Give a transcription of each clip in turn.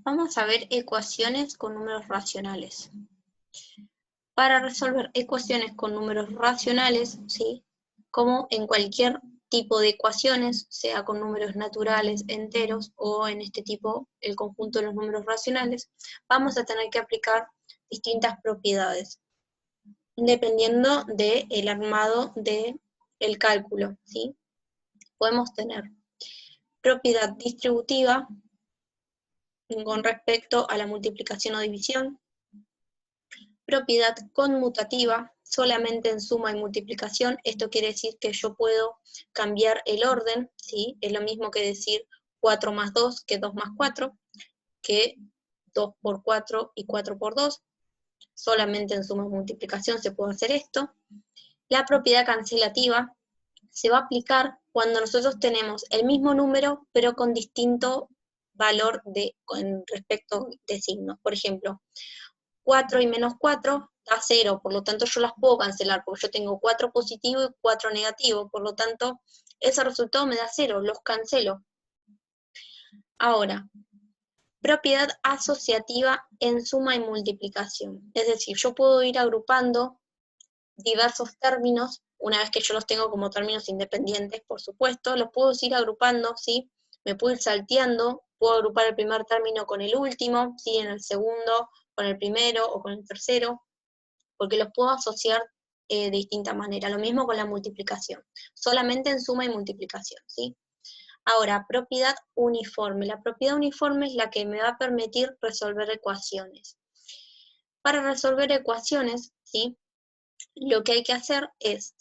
Vamos a ver ecuaciones con números racionales. Para resolver ecuaciones con números racionales, ¿sí? Como en cualquier tipo de ecuaciones, sea con números naturales, enteros, o en este tipo, el conjunto de los números racionales, vamos a tener que aplicar distintas propiedades, dependiendo del armado del cálculo, ¿sí? Podemos tener propiedad distributiva con respecto a la multiplicación o división, propiedad conmutativa solamente en suma y multiplicación. Esto quiere decir que yo puedo cambiar el orden, ¿sí? Es lo mismo que decir 4 más 2 que 2 más 4, que 2 por 4 y 4 por 2. Solamente en suma y multiplicación se puede hacer esto. La propiedad cancelativa se va a aplicar cuando nosotros tenemos el mismo número, pero con distinto valor con respecto de signos. Por ejemplo, 4 y menos 4 da 0, por lo tanto yo las puedo cancelar, porque yo tengo 4 positivo y 4 negativo, por lo tanto ese resultado me da 0, los cancelo. Ahora, propiedad asociativa en suma y multiplicación, es decir, yo puedo ir agrupando diversos términos, una vez que yo los tengo como términos independientes, por supuesto, los puedo ir agrupando, ¿sí? Me puedo ir salteando, puedo agrupar el primer término con el último, ¿sí? En el segundo con el primero o con el tercero, porque los puedo asociar de distinta manera. Lo mismo con la multiplicación, solamente en suma y multiplicación, ¿sí? Ahora, propiedad uniforme. La propiedad uniforme es la que me va a permitir resolver ecuaciones. Para resolver ecuaciones, ¿sí? Lo que hay que hacer es,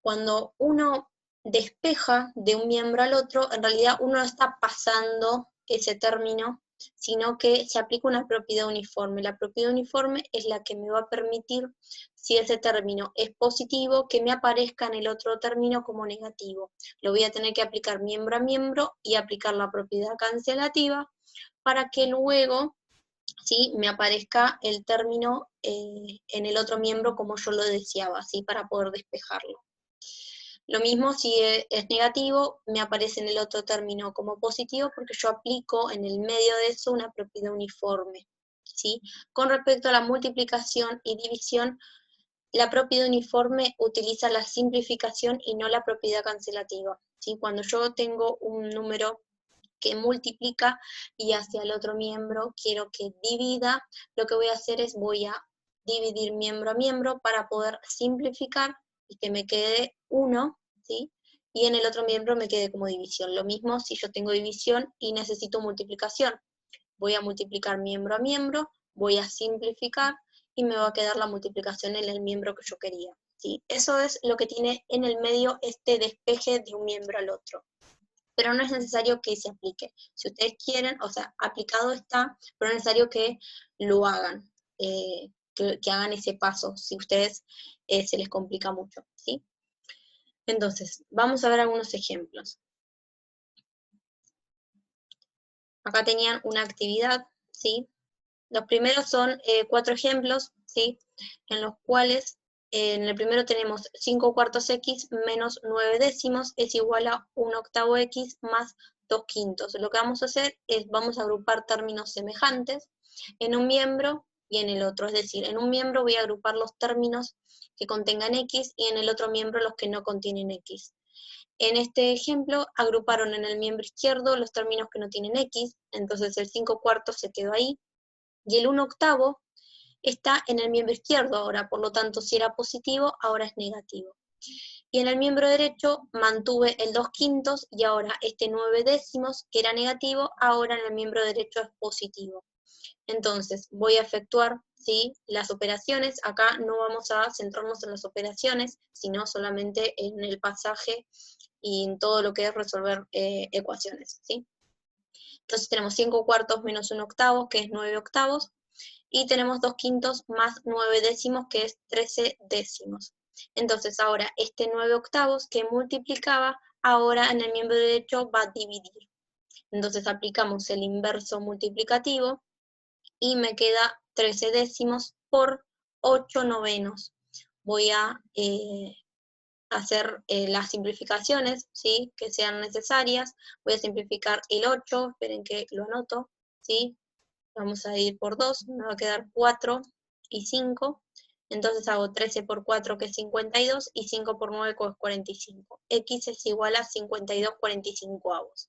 cuando uno despeja de un miembro al otro, en realidad uno no está pasando ese término, sino que se aplica una propiedad uniforme. La propiedad uniforme es la que me va a permitir, si ese término es positivo, que me aparezca en el otro término como negativo. Lo voy a tener que aplicar miembro a miembro y aplicar la propiedad cancelativa para que luego, ¿sí?, me aparezca el término en el otro miembro como yo lo deseaba, ¿sí?, para poder despejarlo. Lo mismo si es negativo, me aparece en el otro término como positivo porque yo aplico en el medio de eso una propiedad uniforme, ¿sí? Con respecto a la multiplicación y división, la propiedad uniforme utiliza la simplificación y no la propiedad cancelativa, ¿sí? Cuando yo tengo un número que multiplica y hacia el otro miembro quiero que divida, lo que voy a hacer es voy a dividir miembro a miembro para poder simplificar y que me quede 1, ¿sí? Y en el otro miembro me quede como división. Lo mismo si yo tengo división y necesito multiplicación. Voy a multiplicar miembro a miembro, voy a simplificar y me va a quedar la multiplicación en el miembro que yo quería, ¿sí? Eso es lo que tiene en el medio este despeje de un miembro al otro. Pero no es necesario que se aplique. Si ustedes quieren, o sea, aplicado está, pero no es necesario que lo hagan, que hagan ese paso, si a ustedes se les complica mucho, ¿sí? Entonces, vamos a ver algunos ejemplos. Acá tenían una actividad, ¿sí? Los primeros son 4 ejemplos, ¿sí? En los cuales, en el primero tenemos 5 cuartos x menos 9 décimos es igual a 1 octavo x más 2 quintos. Lo que vamos a hacer es, vamos a agrupar términos semejantes en un miembro y en el otro. Es decir, en un miembro voy a agrupar los términos que contengan x y en el otro miembro los que no contienen x. En este ejemplo, agruparon en el miembro izquierdo los términos que no tienen x, entonces el 5 cuartos se quedó ahí, y el 1 octavo está en el miembro izquierdo ahora, por lo tanto, si era positivo, ahora es negativo. Y en el miembro derecho mantuve el 2 quintos, y ahora este 9 décimos, que era negativo, ahora en el miembro derecho es positivo. Entonces, voy a efectuar, ¿sí?, las operaciones. Acá no vamos a centrarnos en las operaciones, sino solamente en el pasaje y en todo lo que es resolver ecuaciones, ¿sí? Entonces tenemos 5 cuartos menos 1 octavo, que es 9 octavos, y tenemos 2 quintos más 9 décimos, que es 13 décimos. Entonces ahora este 9 octavos que multiplicaba, ahora en el miembro derecho va a dividir. Entonces aplicamos el inverso multiplicativo, y me queda 13 décimos por 8 novenos. Voy a hacer las simplificaciones, ¿sí?, que sean necesarias. Voy a simplificar el 8, esperen que lo anoto, ¿sí? vamos a ir por 2, me va a quedar 4 y 5, entonces hago 13 por 4 que es 52, y 5 por 9 que es 45. X es igual a 52/45.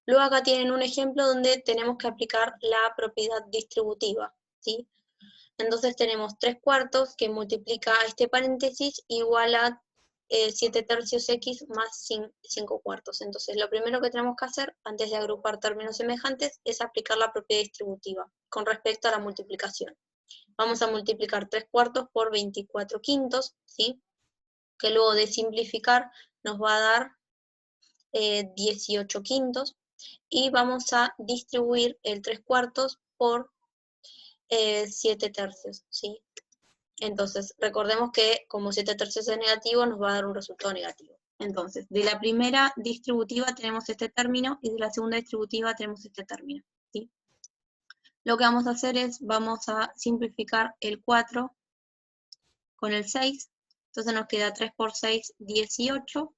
Luego acá tienen un ejemplo donde tenemos que aplicar la propiedad distributiva, ¿sí? Entonces tenemos 3/4 que multiplica este paréntesis igual a 7/3 x más 5/4. Entonces lo primero que tenemos que hacer antes de agrupar términos semejantes es aplicar la propiedad distributiva con respecto a la multiplicación. Vamos a multiplicar 3/4 por 24/5, ¿sí? Que luego de simplificar nos va a dar 18/5, y vamos a distribuir el 3/4 por 7/3, ¿sí? Entonces, recordemos que como 7/3 es negativo, nos va a dar un resultado negativo. Entonces, de la primera distributiva tenemos este término, y de la segunda distributiva tenemos este término, ¿sí? Lo que vamos a hacer es, vamos a simplificar el 4 con el 6, entonces nos queda 3 por 6, 18,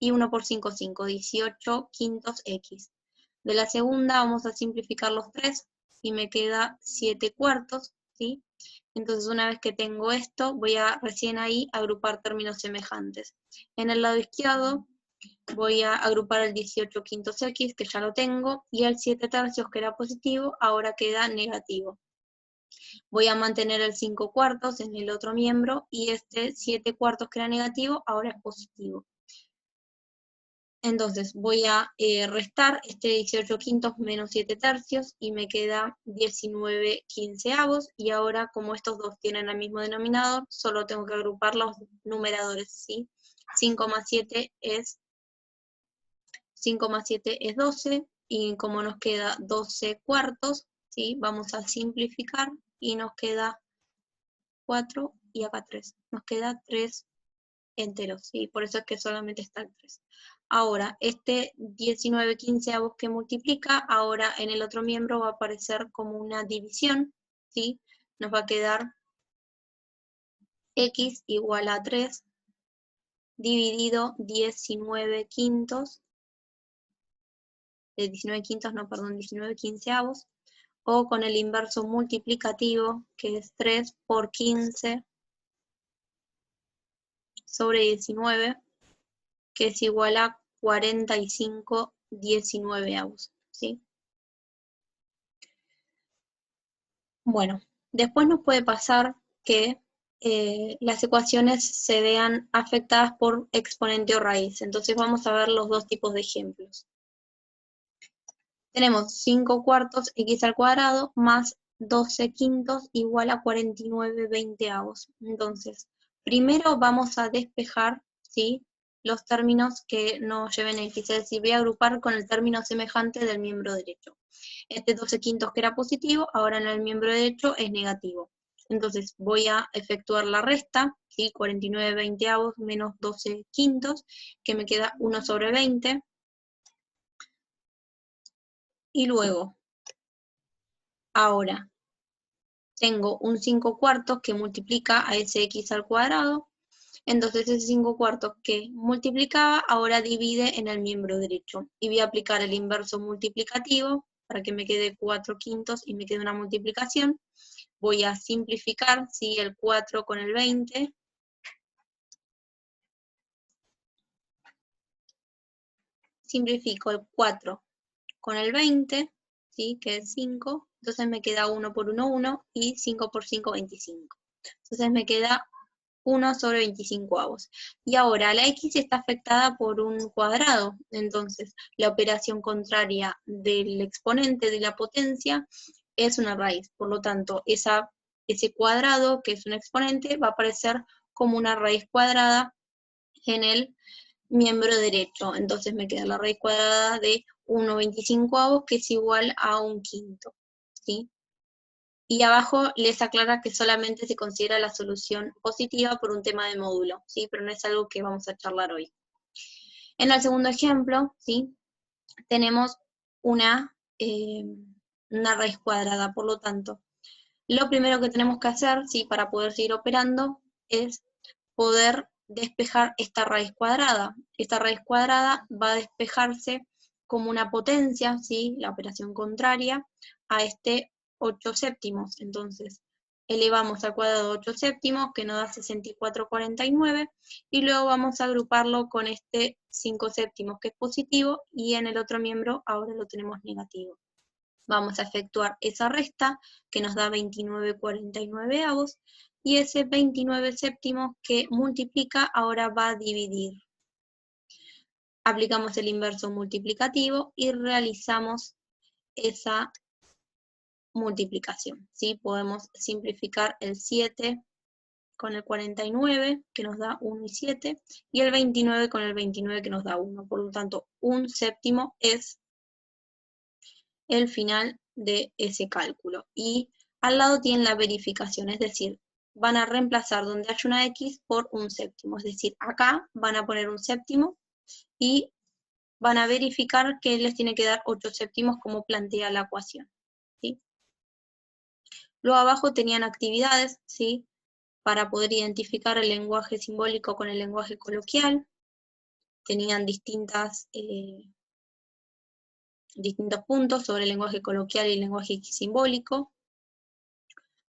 y 1 por 5, 5, 18/5x. De la segunda vamos a simplificar los 3, y me queda 7/4, ¿sí? Entonces una vez que tengo esto, voy a recién ahí agrupar términos semejantes. En el lado izquierdo voy a agrupar el 18/5x, que ya lo tengo, y el 7/3, que era positivo, ahora queda negativo. Voy a mantener el 5/4 en el otro miembro, y este 7/4 que era negativo, ahora es positivo. Entonces voy a restar este 18/5 menos 7/3, y me queda 19/15, y ahora como estos dos tienen el mismo denominador, solo tengo que agrupar los numeradores, ¿sí? 5 más 7 es 12, y como nos queda 12/4, ¿sí? Vamos a simplificar, y nos queda 4, y acá 3. Nos queda 3 enteros, ¿sí? Por eso es que solamente está el 3. Ahora, este 19/15 que multiplica, ahora en el otro miembro va a aparecer como una división, ¿sí? Nos va a quedar x igual a 3 dividido 19/5, 19/15, o con el inverso multiplicativo, que es 3 por 15 sobre 19, que es igual a 45/19, ¿sí? Bueno, después nos puede pasar que las ecuaciones se vean afectadas por exponente o raíz. Entonces vamos a ver los dos tipos de ejemplos. Tenemos 5/4 x al cuadrado más 12/5 igual a 49/20. Entonces, primero vamos a despejar, ¿sí?, los términos que no lleven x, es decir, voy a agrupar con el término semejante del miembro derecho. Este 12/5 que era positivo, ahora en el miembro derecho es negativo. Entonces voy a efectuar la resta, ¿sí? 49/20 menos 12/5, que me queda 1 sobre 20. Y luego, ahora, tengo un 5/4 que multiplica a ese x al cuadrado. Entonces ese 5/4 que multiplicaba, ahora divide en el miembro derecho. Y voy a aplicar el inverso multiplicativo, para que me quede 4/5 y me quede una multiplicación. Voy a simplificar, ¿sí?, el 4 con el 20. Simplifico el 4 con el 20, ¿sí?, que es 5. Entonces me queda 1 por 1, 1, y 5 por 5, 25. Entonces me queda 1 sobre 25. Y ahora la x está afectada por un cuadrado, entonces la operación contraria del exponente de la potencia es una raíz. Por lo tanto, ese cuadrado, que es un exponente, va a aparecer como una raíz cuadrada en el miembro derecho. Entonces me queda la raíz cuadrada de 1/25, que es igual a 1/5, ¿sí? Y abajo les aclara que solamente se considera la solución positiva por un tema de módulo, ¿sí? Pero no es algo que vamos a charlar hoy. En el segundo ejemplo, ¿sí?, tenemos una raíz cuadrada. Por lo tanto, lo primero que tenemos que hacer, ¿sí?, para poder seguir operando, es poder despejar esta raíz cuadrada. Esta raíz cuadrada va a despejarse como una potencia, ¿sí? La operación contraria, a este 8 séptimos. Entonces, elevamos al cuadrado 8 séptimos, que nos da 64,49, y luego vamos a agruparlo con este 5 séptimos, que es positivo, y en el otro miembro ahora lo tenemos negativo. Vamos a efectuar esa resta, que nos da 29,49avos, y ese 29 séptimos que multiplica ahora va a dividir. Aplicamos el inverso multiplicativo y realizamos esa multiplicación, ¿sí? Podemos simplificar el 7 con el 49, que nos da 1 y 7, y el 29 con el 29, que nos da 1. Por lo tanto, un séptimo es el final de ese cálculo. Y al lado tienen la verificación, es decir, van a reemplazar donde haya una X por un séptimo. Es decir, acá van a poner un séptimo y van a verificar que les tiene que dar 8 séptimos como plantea la ecuación, ¿sí? Luego abajo tenían actividades, ¿sí? Para poder identificar el lenguaje simbólico con el lenguaje coloquial. Tenían distintos puntos sobre el lenguaje coloquial y el lenguaje simbólico.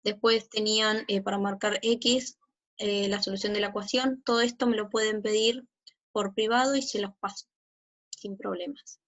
Después tenían para marcar X la solución de la ecuación. Todo esto me lo pueden pedir por privado y se los paso sin problemas.